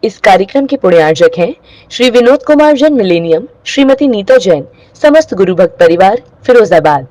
इस कार्यक्रम के पुण्यार्जक हैं श्री विनोद कुमार जैन मिलेनियम, श्रीमती नीता जैन, समस्त गुरु भक्त परिवार फिरोजाबाद।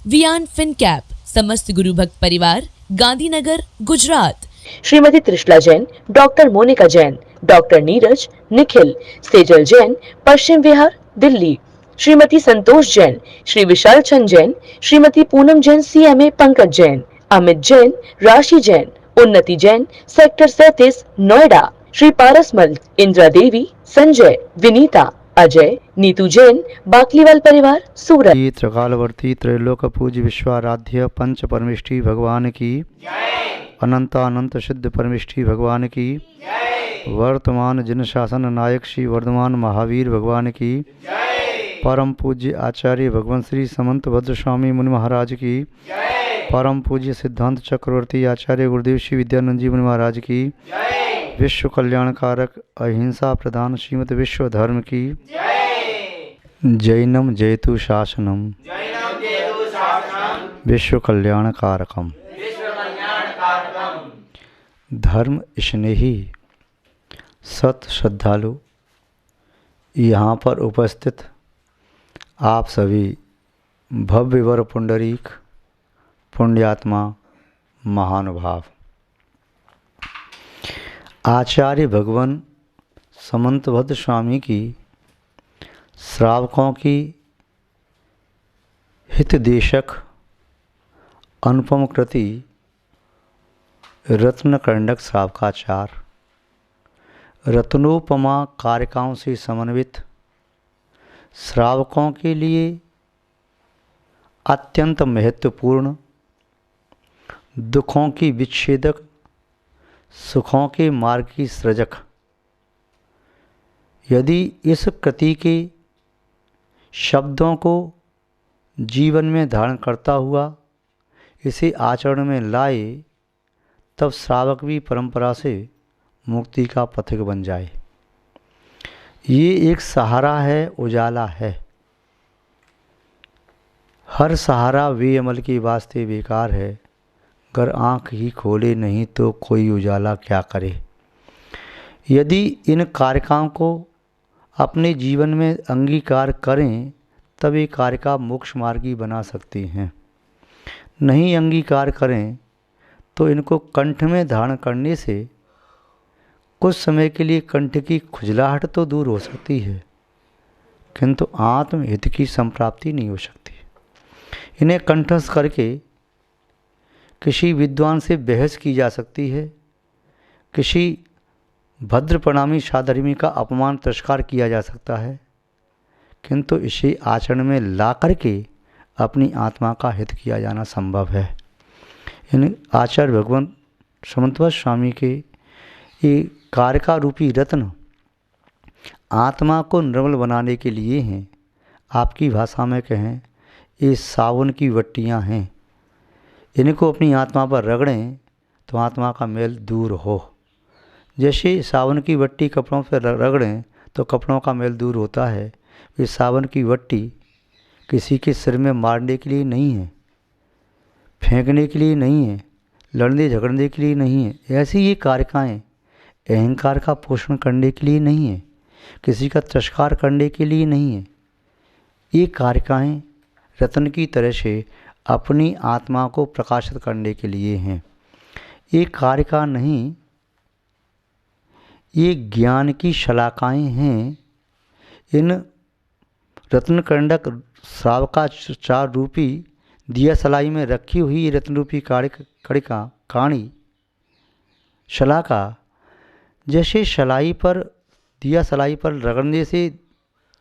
वियान फिनकैप, समस्त गुरु भक्त परिवार Gandhinagar Gujarat. Shrimati Trishala Jain, doctor Monika Jain, doctor Neeraj, Nikhil, Sejal Jain, Paschim Vihar Delhi. Shrimati Santosh Jain, Shri Vishal Chand Jain, Shrimati Poonam Jain, CMA Pankaj Jain, Amit Jain, राशि जैन, उन्नति जैन, सेक्टर 37 नोएडा। श्री पारसमल, इंदिरा देवी, संजय, विनीता, अजय, नीतू जैन, बाकलीवाल परिवार सूरत। त्रिकालवर्ती त्रैलोक पूज्य विश्वाराध्य पंच परमेष्ठी भगवान की अनंत अनंत सिद्ध परमेष्ठी भगवान की वर्तमान जिन शासन नायक श्री वर्धमान महावीर भगवान की परम पूज्य आचार्य भगवान श्री समंत भद्र स्वामी मुनि महाराज की परम पूज्य सिद्धांत चक्रवर्ती आचार्य गुरुदेव श्री विद्यानंद जी मुनि महाराज की विश्व कल्याणकारक अहिंसा प्रधान श्रीमद विश्व धर्म की जैनम जयतु शासनम विश्व कल्याणकारकम धर्म स्नेही सत श्रद्धालु यहाँ पर उपस्थित आप सभी भव्य वर पुंडरीक पुण्यात्मा महानुभाव, आचार्य भगवान समंतभद्र स्वामी की श्रावकों की हितदेशक अनुपम कृति रत्नकंडक श्रावकाचार रत्नोपमा कारिकाओं से समन्वित श्रावकों के लिए अत्यंत महत्वपूर्ण, दुखों की विच्छेदक, सुखों के मार्ग की सृजक। यदि इस कृति के शब्दों को जीवन में धारण करता हुआ इसे आचरण में लाए तब श्रावक भी परंपरा से मुक्ति का पथिक बन जाए। ये एक सहारा है, उजाला है। हर सहारा वे अमल के वास्ते बेकार है, अगर आँख ही खोले नहीं तो कोई उजाला क्या करे। यदि इन कारिकाओं को अपने जीवन में अंगीकार करें तब ये कारिका मोक्ष मार्गी बना सकती हैं। नहीं अंगीकार करें तो इनको कंठ में धारण करने से कुछ समय के लिए कंठ की खुजलाहट तो दूर हो सकती है, किंतु आत्महित की संप्राप्ति नहीं हो सकती। इन्हें कंठस्थ करके किसी विद्वान से बहस की जा सकती है, किसी भद्र प्रणामी साधर्मी का अपमान तिरस्कार किया जा सकता है, किंतु इसे आचरण में ला करके अपनी आत्मा का हित किया जाना संभव है। इन आचार्य भगवान समंतभद्र स्वामी के ये कारिका रूपी रत्न आत्मा को निर्मल बनाने के लिए हैं। आपकी भाषा में कहें ये सावन की वट्टियाँ हैं। इनको अपनी आत्मा पर रगड़ें तो आत्मा का मेल दूर हो। जैसे सावन की वट्टी कपड़ों पर रगड़ें तो कपड़ों का मेल दूर होता है, ये सावन की वट्टी किसी के सिर में मारने के लिए नहीं है, फेंकने के लिए नहीं है, लड़ने झगड़ने के लिए नहीं है। ऐसी ये कारिकाएँ अहंकार का पोषण करने के लिए नहीं है, किसी का तिरस्कार करने के लिए नहीं है। ये कारिकाएँ रत्न की तरह से अपनी आत्मा को प्रकाशित करने के लिए हैं। ये कारिका नहीं, ये ज्ञान की शलाकाएँ हैं। इन रत्नकंडक श्रावकाचार रूपी दिया सलाई में रखी हुई रत्न रूपी कड़िका काणी शलाका जैसे सलाई पर दिया सलाई पर रगड़ने से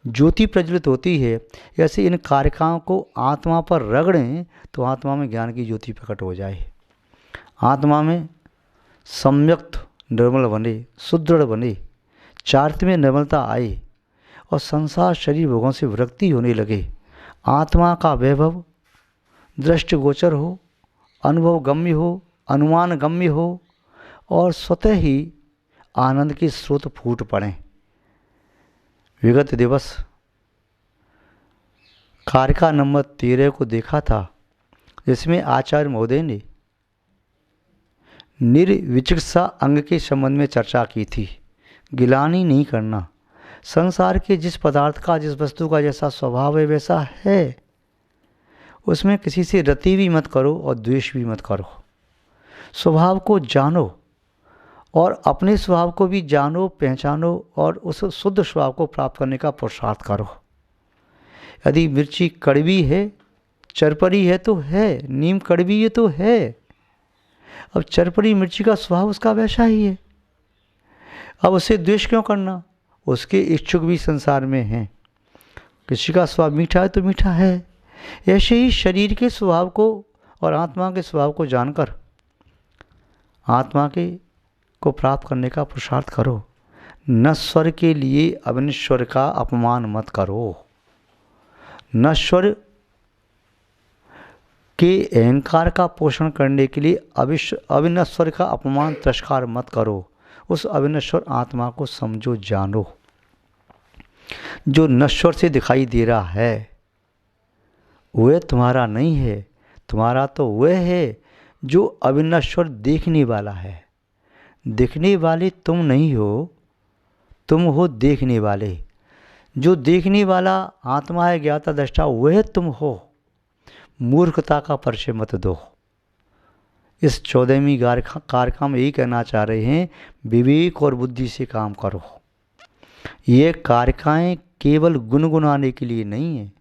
ज्योति प्रज्वलित होती है, ऐसे इन कारिकाओं को आत्मा पर रगड़ें तो आत्मा में ज्ञान की ज्योति प्रकट हो जाए। आत्मा में सम्यक्त निर्मल बने, सुदृढ़ बने, चारित्र में निर्मलता आए और संसार शरीर भोगों से विरक्ति होने लगे। आत्मा का वैभव दृष्टिगोचर हो, अनुभव गम्य हो, अनुमान गम्य हो और स्वतः ही आनंद के स्रोत फूट पड़ें। विगत दिवस कारिका नंबर 13 को देखा था, जिसमें आचार्य महोदय ने निर्विचिकित्सा अंग के संबंध में चर्चा की थी। गिलानी नहीं करना। संसार के जिस पदार्थ का, जिस वस्तु का जैसा स्वभाव है वैसा है, उसमें किसी से रति भी मत करो और द्वेष भी मत करो। स्वभाव को जानो और अपने स्वभाव को भी जानो, पहचानो और उस शुद्ध स्वभाव को प्राप्त करने का पुरुषार्थ करो। यदि मिर्ची कड़वी है, चरपरी है तो है, नीम कड़वी है तो है। अब चरपरी मिर्ची का स्वभाव उसका वैसा ही है, अब उसे द्वेष क्यों करना? उसके इच्छुक भी संसार में हैं। किसी का स्वभाव मीठा है तो मीठा है। ऐसे ही शरीर के स्वभाव को और आत्मा के स्वभाव को जानकर आत्मा को प्राप्त करने का पुरुषार्थ करो। नश्वर के लिए अविनश्वर का अपमान मत करो। नश्वर के अहंकार का पोषण करने के लिए अविनश्वर का अपमान, तिरस्कार मत करो। उस अविनश्वर आत्मा को समझो, जानो। जो नश्वर से दिखाई दे रहा है वह तुम्हारा नहीं है, तुम्हारा तो वह है जो अविनश्वर देखने वाला है। देखने वाले तुम नहीं हो, तुम हो देखने वाले। जो देखने वाला आत्मा है, ज्ञाता दृष्टा, वह तुम हो। मूर्खता का परिचय मत दो। इस 14वीं कारका में यही कहना चाह रहे हैं, विवेक और बुद्धि से काम करो। ये कारकाएँ केवल गुनगुनाने के लिए नहीं है,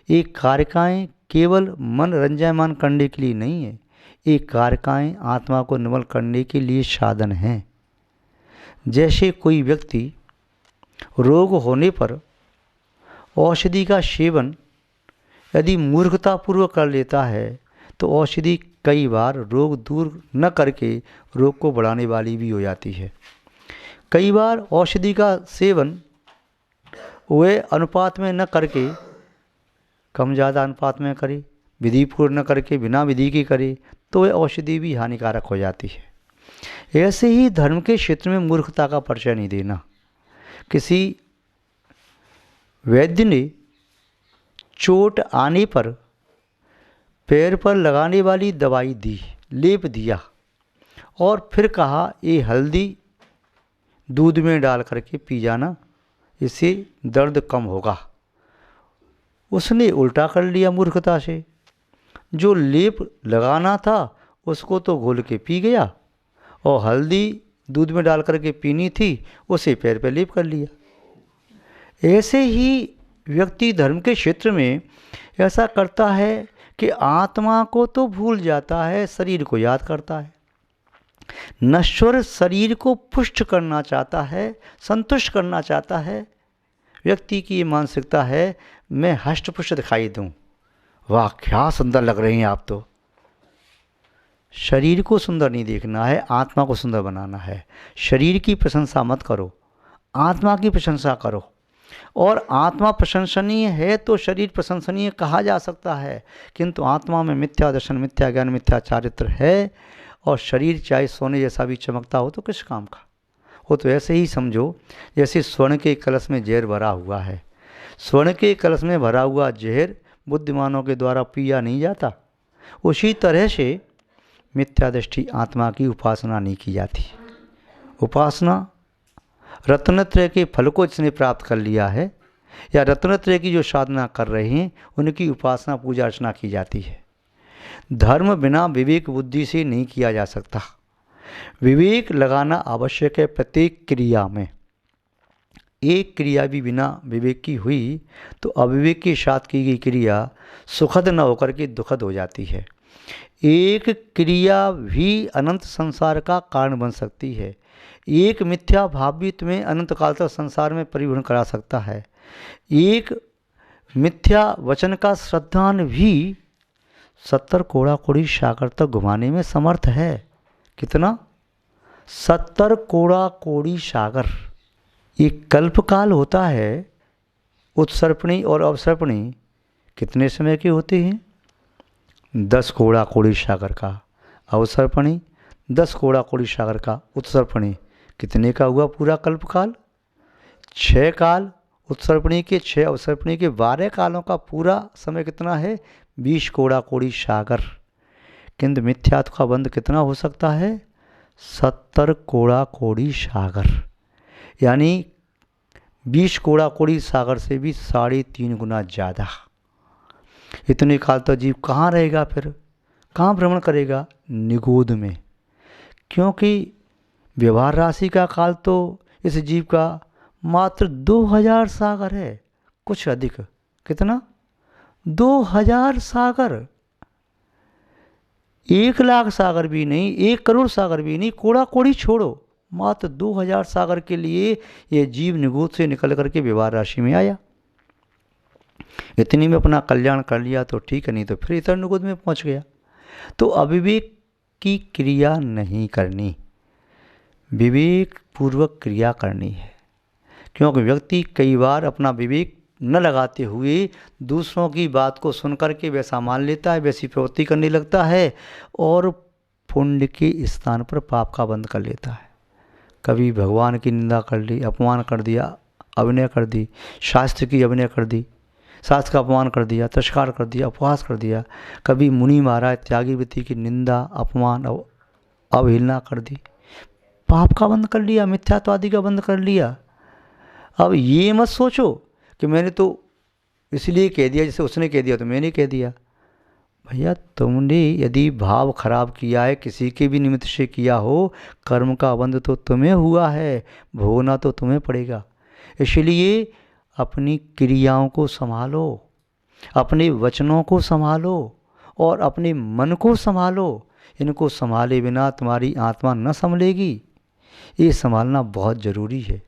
ये कारकाएँ केवल मन रंजायमान करने के लिए नहीं है, ये कारकाएँ आत्मा को निर्मल करने के लिए साधन हैं। जैसे कोई व्यक्ति रोग होने पर औषधि का सेवन यदि मूर्खतापूर्वक कर लेता है तो औषधि कई बार रोग दूर न करके रोग को बढ़ाने वाली भी हो जाती है। कई बार औषधि का सेवन वह अनुपात में न करके, कम ज़्यादा अनुपात में करे, विधिपूर्ण न करके बिना विधि के करे तो वह औषधि भी हानिकारक हो जाती है। ऐसे ही धर्म के क्षेत्र में मूर्खता का परिचय नहीं देना। किसी वैद्य ने चोट आने पर पैर पर लगाने वाली दवाई दी, लेप दिया और फिर कहा ये हल्दी दूध में डाल करके पी जाना, इससे दर्द कम होगा। उसने उल्टा कर लिया मूर्खता से। जो लेप लगाना था उसको तो घोल के पी गया और हल्दी दूध में डाल करके पीनी थी उसे पैर पे लेप कर लिया। ऐसे ही व्यक्ति धर्म के क्षेत्र में ऐसा करता है कि आत्मा को तो भूल जाता है, शरीर को याद करता है। नश्वर शरीर को पुष्ट करना चाहता है, संतुष्ट करना चाहता है। व्यक्ति की ये मानसिकता है मैं हष्ट-पुष्ट दिखाई दूं, वाह क्या सुंदर लग रही हैं आप तो। शरीर को सुंदर नहीं देखना है, आत्मा को सुंदर बनाना है। शरीर की प्रशंसा मत करो, आत्मा की प्रशंसा करो। और आत्मा प्रशंसनीय है तो शरीर प्रशंसनीय कहा जा सकता है, किंतु आत्मा में मिथ्या दर्शन, मिथ्या ज्ञान, मिथ्या चारित्र है और शरीर चाहे सोने जैसा भी चमकता हो तो किस काम का हो। तो ऐसे ही समझो जैसे स्वर्ण के कलश में जहर भरा हुआ है। स्वर्ण के कलश में भरा हुआ जहर बुद्धिमानों के द्वारा पिया नहीं जाता। उसी तरह से मिथ्या दृष्टि आत्मा की उपासना नहीं की जाती। उपासना रत्नत्रय के फल को जिसने प्राप्त कर लिया है या रत्नत्रय की जो साधना कर रहे हैं उनकी उपासना पूजा अर्चना की जाती है। धर्म बिना विवेक बुद्धि से नहीं किया जा सकता। विवेक लगाना आवश्यक है प्रत्येक क्रिया में। एक क्रिया भी बिना विवेक की हुई तो अविवेक के साथ की गई क्रिया सुखद न होकर के दुखद हो जाती है। एक क्रिया भी अनंत संसार का कारण बन सकती है। एक मिथ्या भाव भी तुम्हें अनंत काल तक संसार में परिवहन करा सकता है। एक मिथ्या वचन का श्रद्धान भी 70 कोड़ा कोड़ी सागर तक घुमाने में समर्थ है। कितना? 70 कोड़ा कोड़ी सागर। ये कल्पकाल होता है। उत्सर्पणी और अवसर्पणी कितने समय के होते हैं? 10 कोड़ा कोड़ी सागर का अवसर्पणी, 10 कोड़ा कोड़ी सागर का उत्सर्पणी। कितने का हुआ पूरा कल्पकाल? 6 काल उत्सर्पणी के, 6 अवसर्पणी के, 12 कालों का पूरा समय कितना है? 20 कोड़ा कोड़ी सागर। किंतु मिथ्यात्व का बंध कितना हो सकता है? 70 कोड़ा कोड़ी सागर। यानी 20 कोड़ा कोड़ी सागर से भी 3.5 गुना ज़्यादा। इतने काल तक जीव कहाँ रहेगा, फिर कहाँ भ्रमण करेगा? निगोद में। क्योंकि व्यवहार राशि का काल तो इस जीव का मात्र 2000 सागर है, कुछ अधिक। कितना? 2000 सागर। 1 लाख सागर भी नहीं, 1 करोड़ सागर भी नहीं, कोड़ा कोड़ी छोड़ो, मात्र 2000 सागर के लिए यह जीव निगोद से निकल करके व्यवहार राशि में आया। इतनी में अपना कल्याण कर लिया तो ठीक है, नहीं तो फिर इतर निगोद में पहुंच गया। तो अविवेक की क्रिया नहीं करनी, विवेक पूर्वक क्रिया करनी है। क्योंकि व्यक्ति कई बार अपना विवेक न लगाते हुए दूसरों की बात को सुनकर के वैसा मान लेता है, वैसी प्रवृत्ति करने लगता है और पुण्य के स्थान पर पाप का बंध कर लेता है। कभी भगवान की निंदा कर ली, अपमान कर दिया, अभिनय कर दी, शास्त्र की अभिनय कर दी, शास्त्र का अपमान कर दिया, तिरस्कार कर दिया, उपहास कर दिया। कभी मुनि महाराज त्यागी वृत्ति की निंदा, अपमान, अवहेलना कर दी, पाप का बंध कर लिया, मिथ्यात्वादी का बंध कर लिया। अब ये मत सोचो कि मैंने तो इसलिए कह दिया, जैसे उसने कह दिया तो मैंने कह दिया। भैया तुमने यदि भाव खराब किया है, किसी के भी निमित्त से किया हो, कर्म का बंध तो तुम्हें हुआ है, भोगना तो तुम्हें पड़ेगा। इसलिए अपनी क्रियाओं को संभालो, अपने वचनों को संभालो और अपने मन को संभालो। इनको संभाले बिना तुम्हारी आत्मा न संभलेगी। ये संभालना बहुत ज़रूरी है।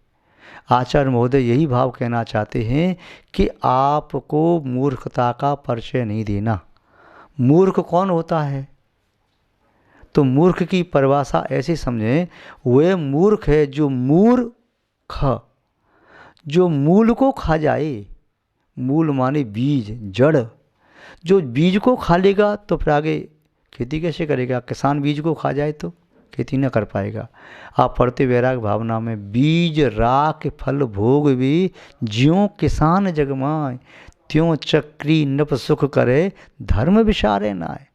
आचार्य महोदय यही भाव कहना चाहते हैं कि आपको मूर्खता का परिचय नहीं देना। मूर्ख कौन होता है? तो मूर्ख की परिभाषा ऐसे समझें, वह मूर्ख है जो मूर्ख, जो मूल को खा जाए। मूल माने बीज, जड़। जो बीज को खा लेगा तो फिर आगे खेती कैसे करेगा? किसान बीज को खा जाए तो खेती न कर पाएगा। आप पढ़ते वैराग भावना में, बीज राख फल भोग भी, ज्यों किसान जगमाए, त्यों चक्री नप सुख करे, धर्म विचारे नाय।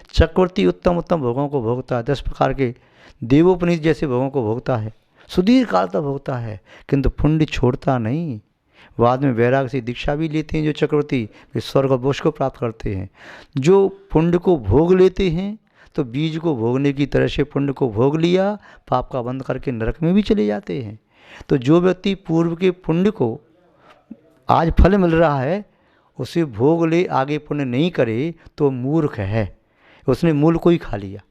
चक्रवर्ती उत्तम उत्तम भोगों को भोगता है, 10 प्रकार के देवोपनीत जैसे भोगों को भोगता है, सुदीर्घ काल तक भोगता है, किंतु पुण्य छोड़ता नहीं। बाद में वैराग से दीक्षा भी लेते हैं जो चक्रवर्ती, वे स्वर्ग और मोक्ष को प्राप्त करते हैं। जो पुण्य को भोग लेते हैं तो बीज को भोगने की तरह से पुण्य को भोग लिया, पाप का बंध करके नरक में भी चले जाते हैं। तो जो व्यक्ति पूर्व के पुण्य को आज फल मिल रहा है उसे भोग ले, आगे पुण्य नहीं करे तो मूर्ख है, उसने मूल को ही खा लिया।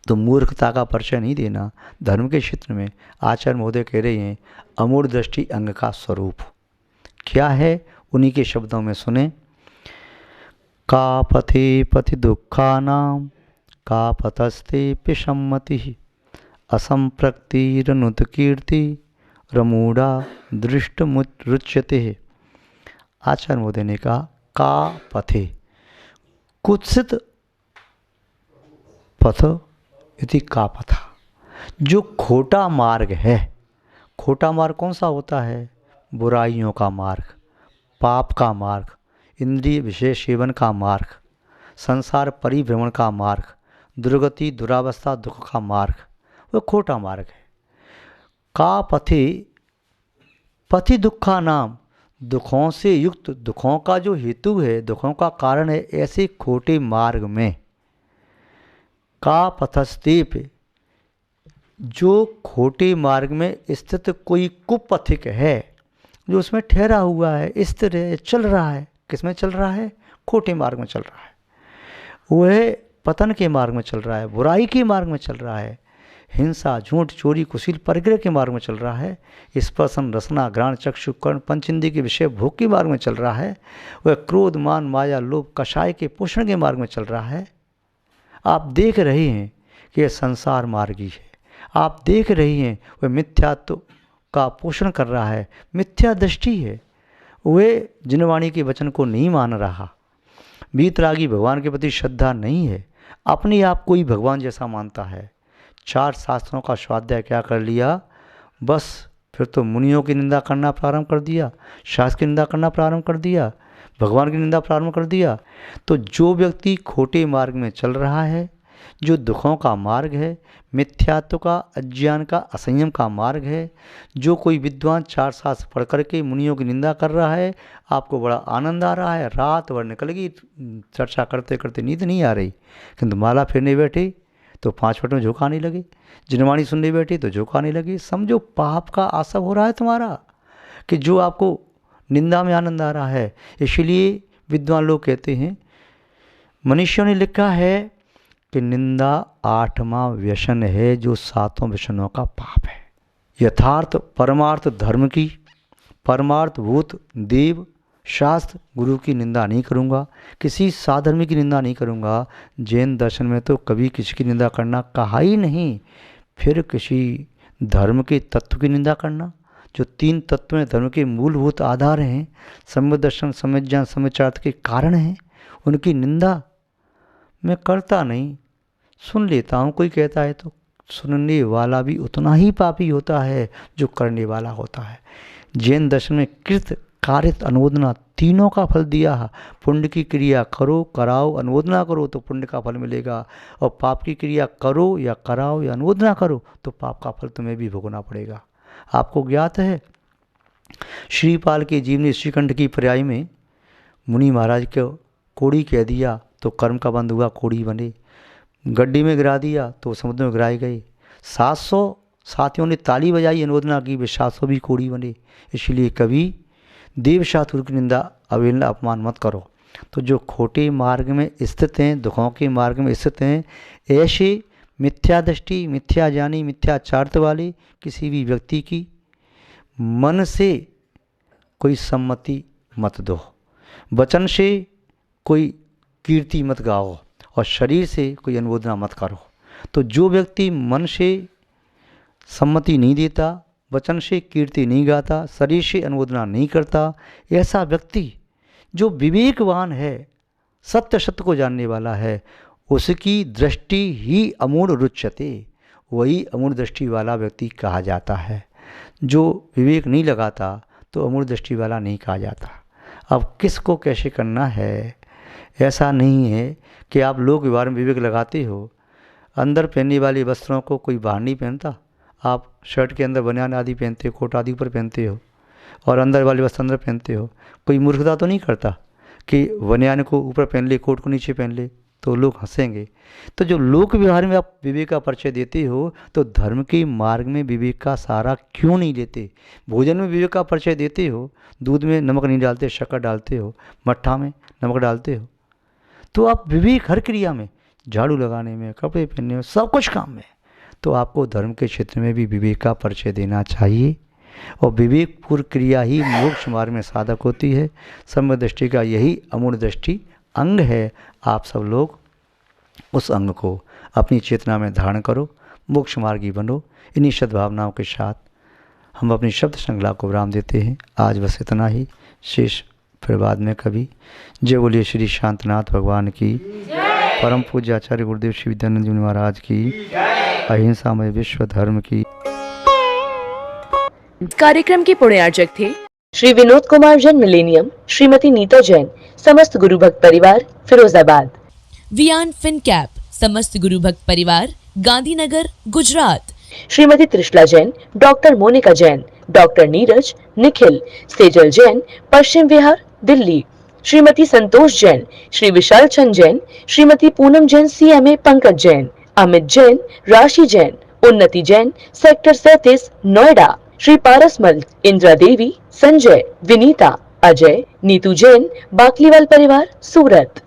तो मूर्खता का परिचय नहीं देना। धर्म के क्षेत्र में आचार्य महोदय कह रहे हैं, अमूढ़ दृष्टि अंग का स्वरूप क्या है, उन्हीं के शब्दों में सुने। का पथे पथि दुखानाम, का पतस्ते पिशम्मति, असंप्रक्तिरनुत कीर्ति, रमूढ़ा दृष्ट रुच्यते। आचार्य महोदय ने कहा, का पथे, कुत्सित पथ यदि का पथा, जो खोटा मार्ग है। खोटा मार्ग कौन सा होता है? बुराइयों का मार्ग, पाप का मार्ग, इंद्रिय विषय सेवन का मार्ग, संसार परिभ्रमण का मार्ग, दुर्गति दुरावस्था दुख का मार्ग, वह खोटा मार्ग है। का पथे पथि दुखा नाम, दुखों से युक्त, दुखों का जो हेतु है, दुखों का कारण है, ऐसे खोटे मार्ग में। का पथस्तेप, जो खोटे मार्ग में स्थित कोई कुपथिक है, जो उसमें ठहरा हुआ है, स्थिर है, चल रहा है। किस में चल रहा है? खोटे मार्ग में चल रहा है। वह पतन के मार्ग में चल रहा है, बुराई के मार्ग में चल रहा है, हिंसा झूठ चोरी कुशील परिग्रह के मार्ग में चल रहा है, स्पर्शन रसना घ्राण चक्षु कर्ण पंचेंद्रिय के विषय भोग के मार्ग में चल रहा है, वह क्रोध मान माया लोभ कषाय के पोषण के मार्ग में चल रहा है। आप देख रहे हैं कि यह संसार मार्गी है, आप देख रही हैं वह मिथ्यात्व का पोषण कर रहा है, मिथ्या दृष्टि है, वह जिनवाणी के वचन को नहीं मान रहा, वीतरागी भगवान के प्रति श्रद्धा नहीं है, अपने आप को ही भगवान जैसा मानता है। 4 शास्त्रों का स्वाध्याय क्या कर लिया, बस फिर तो मुनियों की निंदा करना प्रारंभ कर दिया, शास्त्र की निंदा करना प्रारंभ कर दिया, भगवान की निंदा प्रारंभ कर दिया। तो जो व्यक्ति खोटे मार्ग में चल रहा है, जो दुखों का मार्ग है, मिथ्यात्व का, अज्ञान का, असंयम का मार्ग है। जो कोई विद्वान 4 शास्त्र पढ़ करके मुनियों की निंदा कर रहा है, आपको बड़ा आनंद आ रहा है, रात भर निकल गई चर्चा करते करते, नींद नहीं आ रही, किंतु माला फेरने बैठे तो 5 मिनट में झोंकाने लगे, जिनवाणी सुनने बैठे तो झोंकाने लगे। समझो पाप का आसव हो रहा है तुम्हारा, कि जो आपको निंदा में आनंद आ रहा है। इसलिए विद्वान लोग कहते हैं, मनुष्यों ने लिखा है कि निंदा 8वां व्यसन है, जो 7 व्यसनों का पाप है। यथार्थ परमार्थ धर्म की, परमार्थभूत देव शास्त्र गुरु की निंदा नहीं करूँगा, किसी साधर्मी की निंदा नहीं करूँगा। जैन दर्शन में तो कभी किसी की निंदा करना कहा ही नहीं। फिर किसी धर्म के तत्व की निंदा करना, जो 3 तत्व हैं, धर्म के मूलभूत आधार हैं, सम्यक दर्शन, सम्यक ज्ञान, सम्यक चार्थ के कारण हैं, उनकी निंदा मैं करता नहीं, सुन लेता हूँ। कोई कहता है तो सुनने वाला भी उतना ही पापी होता है जो करने वाला होता है। जैन दर्शन में कृत, कारित, अनुमोदना तीनों का फल दिया है। पुण्य की क्रिया करो, कराओ, अनुमोदना करो तो पुण्य का फल मिलेगा, और पाप की क्रिया करो या कराओ या अनुमोदना करो तो पाप का फल तुम्हें भी भोगना पड़ेगा। आपको ज्ञात है, श्रीपाल के जीवनी श्रीकंठ की पर्याय में मुनि महाराज को कोड़ी कह दिया तो कर्म का बंध हुआ, कोड़ी बने। गड्ढे में गिरा दिया तो समुद्र में गिराए गए। 700 साथियों ने ताली बजाई, अनुमोदना की, वे 700 भी कोड़ी बने। इसलिए कभी देव शास्त्र की निंदा, अवहेलना, अपमान मत करो। तो जो खोटे मार्ग में स्थित हैं, दुखों के मार्ग में स्थित हैं, ऐसे मिथ्या दृष्टि, मिथ्या ज्ञानी, मिथ्याचार्थ वाले किसी भी व्यक्ति की मन से कोई सम्मति मत दो, वचन से कोई कीर्ति मत गाओ, और शरीर से कोई अनुमोदना मत करो। तो जो व्यक्ति मन से सम्मति नहीं देता, वचन से कीर्ति नहीं गाता, शरीर से अनुमोदना नहीं करता, ऐसा व्यक्ति जो विवेकवान है, सत्य सत्य को जानने वाला है, उसकी दृष्टि ही अमूढ़ रुच्यते, वही अमूढ़ दृष्टि वाला व्यक्ति कहा जाता है। जो विवेक नहीं लगाता तो अमूढ़ दृष्टि वाला नहीं कहा जाता। अब किसको कैसे करना है, ऐसा नहीं है कि आप लोक व्यवहार में विवेक लगाते हो। अंदर पहनने वाले वस्त्रों को कोई बाहर नहीं पहनता। आप शर्ट के अंदर बनियान आदि पहनते हो, कोट आदि ऊपर पहनते हो, और अंदर वाले वस्त्र अंदर पहनते हो। कोई मूर्खता तो नहीं करता कि बनियान को ऊपर पहन ले, कोट को नीचे पहन ले, तो लोग हंसेंगे। तो जो लोक व्यवहार में आप विवेक का परिचय देते हो, तो धर्म के मार्ग में विवेक का सहारा क्यों नहीं लेते? भोजन में विवेक का परिचय देते हो, दूध में नमक नहीं डालते, शक्कर डालते हो, मट्ठा में नमक डालते हो, तो आप विवेक हर क्रिया में, झाड़ू लगाने में, कपड़े पहनने में, सब कुछ काम में, तो आपको धर्म के क्षेत्र में भी विवेक का परिचय देना चाहिए। और विवेकपूर्ण क्रिया ही मोक्ष मार्ग में साधक होती है। सम्यक दृष्टि का यही अमूढ़ दृष्टि अंग है। आप सब लोग उस अंग को अपनी चेतना में धारण करो, मोक्ष मार्गी बनो। इन्हीं सद्भावनाओं के साथ हम अपनी शब्द श्रृंखला को विराम देते हैं। आज बस इतना ही, शेष फिर बाद में कभी। जय बोलिए श्री शांतनाथ भगवान की, परम पूज्य आचार्य गुरुदेव श्री विद्यानंद जी महाराज की, अहिंसामय विश्व धर्म की। कार्यक्रम के पुण्यार्चक थे श्री विनोद कुमार जैन मिलेनियम, श्रीमती नीता जैन, समस्त गुरु भक्त परिवार, फिरोजाबाद। वियान फिनकैप, समस्त गुरु भक्त परिवार, Gandhinagar, Gujarat. Shrimati Trishala Jain, doctor Monika Jain, doctor Neeraj, Nikhil, Sejal Jain, Paschim Vihar, Delhi. Shrimati Santosh Jain, Shri Vishal Chand Jain, Shrimati Poonam Jain, CMA Pankaj Jain, Amit Jain, राशि जैन, उन्नति जैन, सेक्टर 37, नोएडा। श्री पारसमल, इंदिरा देवी, संजय, विनीता, अजय, नीतू जैन, बाकलीवाल परिवार, सूरत।